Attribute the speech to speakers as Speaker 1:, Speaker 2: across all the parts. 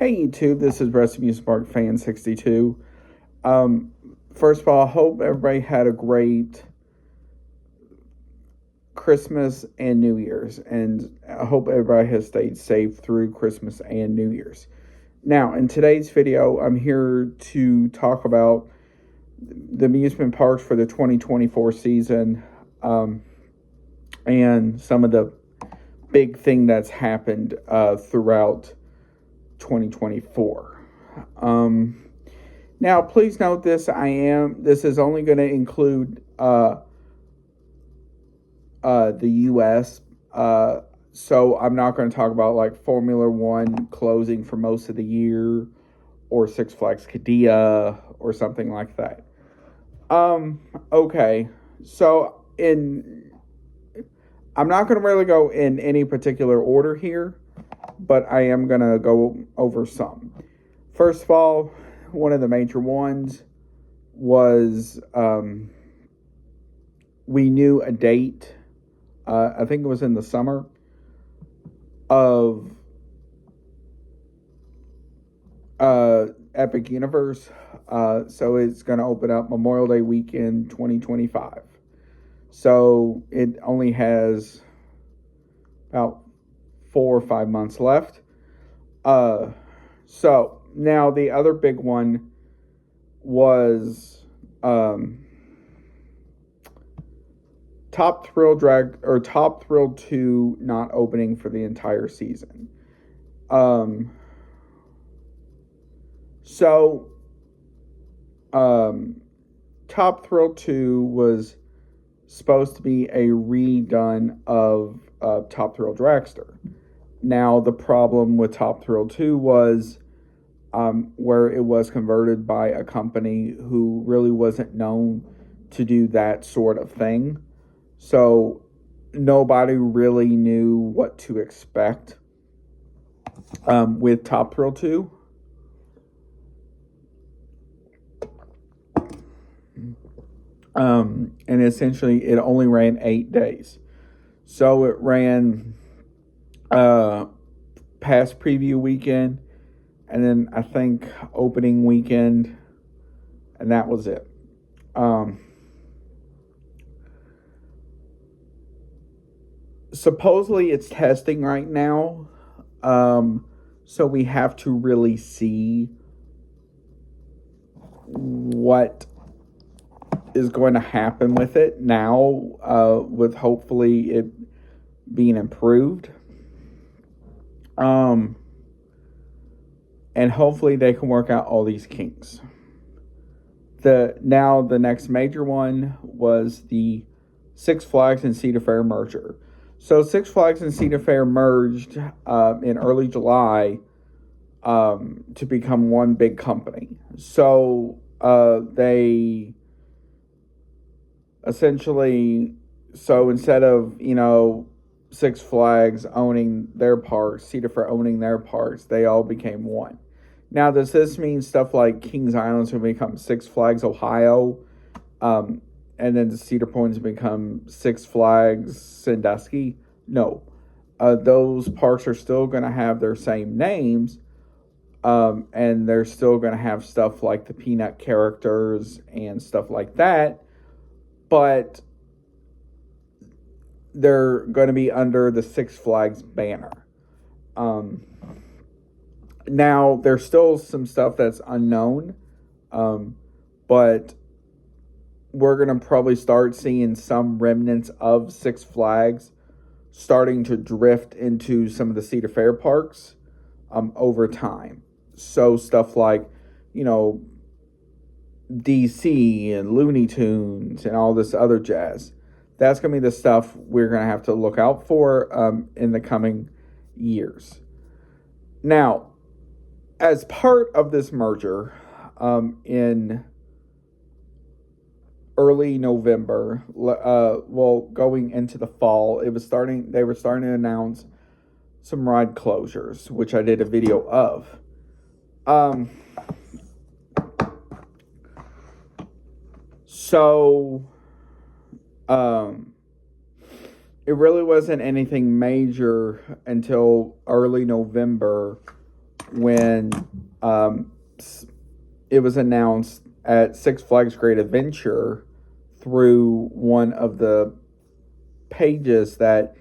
Speaker 1: Hey YouTube, this is Amusement Park Fan 62. First of all, I hope everybody had a great Christmas and New Year's, and I hope everybody has stayed safe through Christmas and New Year's. Now, in today's video, I'm here to talk about the amusement parks for the 2024 season, and some of the big thing that's happened throughout 2024. Now, please note this. This is only going to include the U.S. So I'm not going to talk about like Formula One closing for most of the year, or Six Flags Qiddiya, or something like that. Okay. So I'm not going to really go in any particular order here, but I am going to go over some. First of all, one of the major ones was we knew a date, I think it was in the summer, of Epic Universe. So it's going to open up Memorial Day weekend 2025. So it only has about 4 or 5 months left. So now the other big one was Top Thrill 2 not opening for the entire season. Top Thrill 2 was supposed to be a redone of Top Thrill Dragster. Now, the problem with Top Thrill 2 was where it was converted by a company who really wasn't known to do that sort of thing. So nobody really knew what to expect with Top Thrill 2. And essentially it only ran 8 days. So it ran past preview weekend, and then I think opening weekend, and that was it. Supposedly it's testing right now, so we have to really see what is going to happen with it now, with hopefully it being improved. And hopefully they can work out all these kinks. The next major one was the Six Flags and Cedar Fair merger. So Six Flags and Cedar Fair merged in early July to become one big company. So they essentially, so instead of, Six Flags owning their parks, Cedar Fair owning their parks, they all became one. Now, does this mean stuff like Kings Island's will become Six Flags Ohio, and then the Cedar Point's become Six Flags Sandusky? No. Those parks are still going to have their same names, and they're still going to have stuff like the Peanut characters and stuff like that, but they're going to be under the Six Flags banner. Now, there's still some stuff that's unknown, but we're going to probably start seeing some remnants of Six Flags starting to drift into some of the Cedar Fair parks over time. So stuff like, DC and Looney Tunes and all this other jazz. That's going to be the stuff we're going to have to look out for in the coming years. Now, as part of this merger, in early November, going into the fall, they were starting to announce some ride closures, which I did a video of. So it really wasn't anything major until early November when um, it was announced at Six Flags Great Adventure through one of the pages that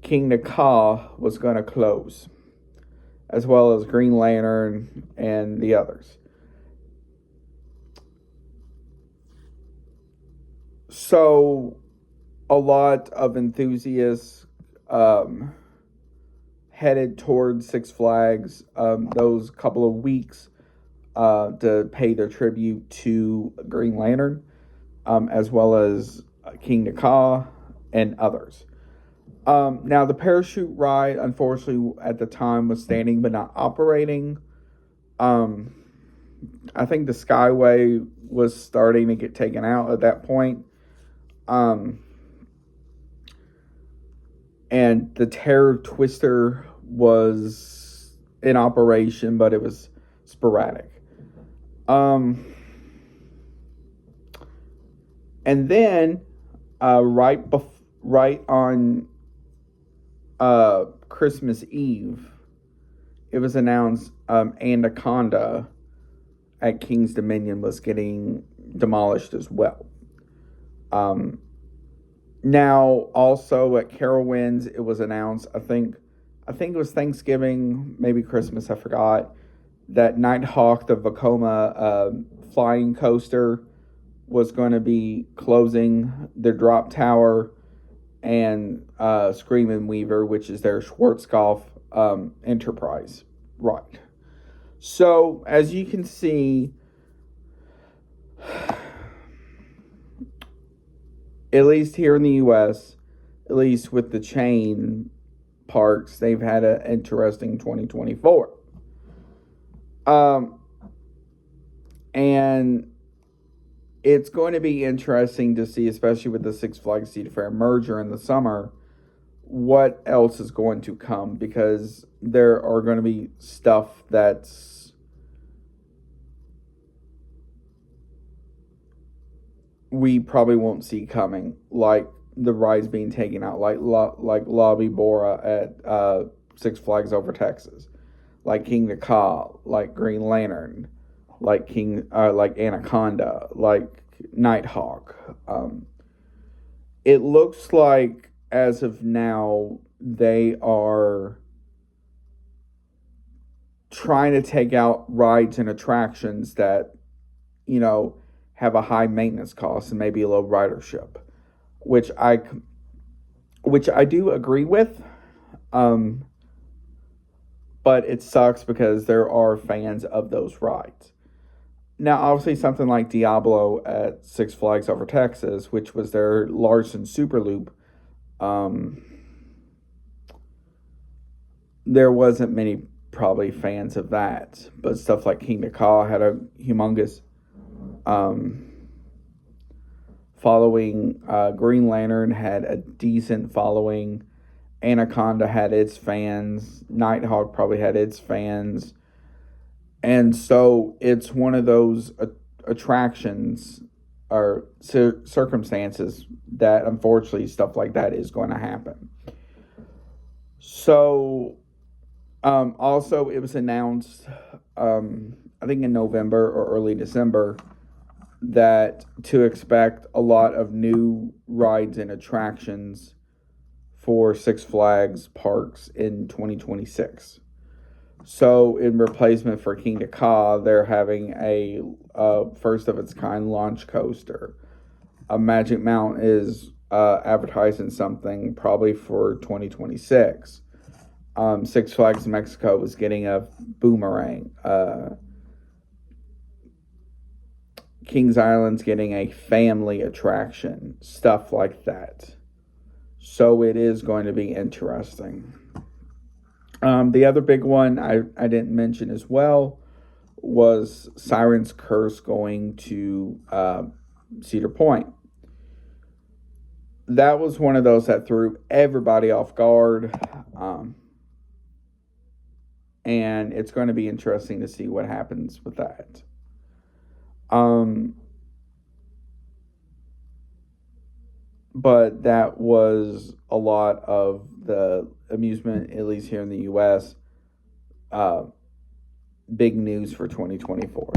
Speaker 1: King Ka was going to close, as well as Green Lantern and the others. So, a lot of enthusiasts headed towards Six Flags those couple of weeks to pay their tribute to Green Lantern, as well as King Ka and others. Now, the parachute ride, unfortunately, at the time was standing but not operating. I think the Skyway was starting to get taken out at that point. And the Terror Twister was in operation, but it was sporadic. And then, right on Christmas Eve, it was announced Anaconda at King's Dominion was getting demolished as well. Now, also at Carowinds, it was announced, I think it was Thanksgiving, maybe Christmas, I forgot, that Nighthawk, the Vekoma flying coaster, was going to be closing their drop tower, and Screamin' Weaver, which is their Schwarzkopf Enterprise ride. So, as you can see, at least here in the U.S., at least with the chain parks, they've had an interesting 2024. And it's going to be interesting to see, especially with the Six Flags Cedar Fair merger in the summer, what else is going to come, because there are going to be stuff that's we probably won't see coming, like the rides being taken out, like Lobby Bora at Six Flags Over Texas, like King Ka, like Green Lantern, like like Anaconda, like Nighthawk. It looks like as of now they are trying to take out rides and attractions that, have a high maintenance cost and maybe a low ridership, which I do agree with. But it sucks because there are fans of those rides. Now, obviously, something like Diablo at Six Flags Over Texas, which was their Larson Super Loop, there wasn't many probably fans of that. But stuff like King Ka had a humongous following. Green Lantern had a decent following. Anaconda had its fans. Nighthawk probably had its fans. And so it's one of those attractions or circumstances that unfortunately stuff like that is going to happen. So also it was announced, I think in November or early December, that to expect a lot of new rides and attractions for Six Flags parks in 2026. So, in replacement for King Ka, they're having a first of its kind launch coaster. Magic Mountain is advertising something probably for 2026. Six Flags Mexico is getting a boomerang. Kings Island's getting a family attraction. Stuff like that. So, it is going to be interesting. The other big one I didn't mention as well was Siren's Curse going to Cedar Point. That was one of those that threw everybody off guard. And it's going to be interesting to see what happens with that. But that was a lot of the amusement, at least here in the U.S., big news for 2024.